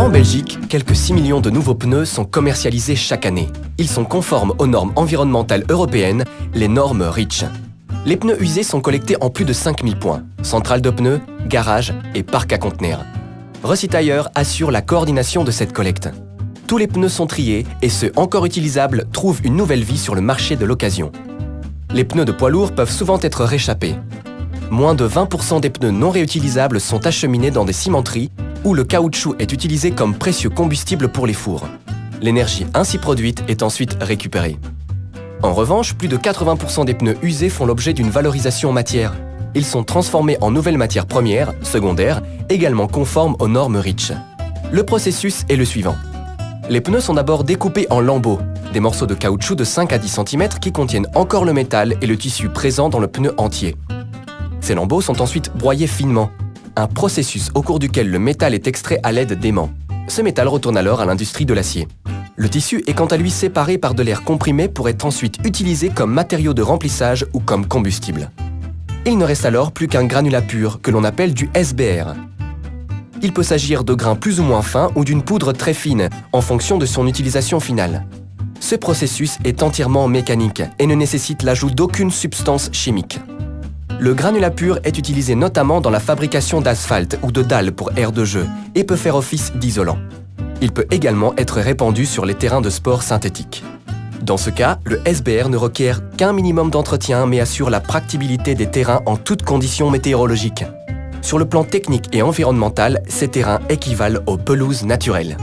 En Belgique, quelques 6 millions de nouveaux pneus sont commercialisés chaque année. Ils sont conformes aux normes environnementales européennes, les normes REACH. Les pneus usés sont collectés en plus de 5000 points, centrales de pneus, garages et parcs à conteneurs. Recytailleur assure la coordination de cette collecte. Tous les pneus sont triés et ceux encore utilisables trouvent une nouvelle vie sur le marché de l'occasion. Les pneus de poids lourds peuvent souvent être réchappés. Moins de 20% des pneus non réutilisables sont acheminés dans des cimenteries où le caoutchouc est utilisé comme précieux combustible pour les fours. L'énergie ainsi produite est ensuite récupérée. En revanche, plus de 80% des pneus usés font l'objet d'une valorisation en matière. Ils sont transformés en nouvelles matières premières, secondaires, également conformes aux normes REACH. Le processus est le suivant. Les pneus sont d'abord découpés en lambeaux, des morceaux de caoutchouc de 5 à 10 cm qui contiennent encore le métal et le tissu présent dans le pneu entier. Ces lambeaux sont ensuite broyés finement, un processus au cours duquel le métal est extrait à l'aide d'aimants. Ce métal retourne alors à l'industrie de l'acier. Le tissu est quant à lui séparé par de l'air comprimé pour être ensuite utilisé comme matériau de remplissage ou comme combustible. Il ne reste alors plus qu'un granulat pur que l'on appelle du SBR. Il peut s'agir de grains plus ou moins fins ou d'une poudre très fine en fonction de son utilisation finale. Ce processus est entièrement mécanique et ne nécessite l'ajout d'aucune substance chimique. Le granulat pur est utilisé notamment dans la fabrication d'asphalte ou de dalles pour aires de jeu et peut faire office d'isolant. Il peut également être répandu sur les terrains de sport synthétiques. Dans ce cas, le SBR ne requiert qu'un minimum d'entretien mais assure la pratiquabilité des terrains en toutes conditions météorologiques. Sur le plan technique et environnemental, ces terrains équivalent aux pelouses naturelles.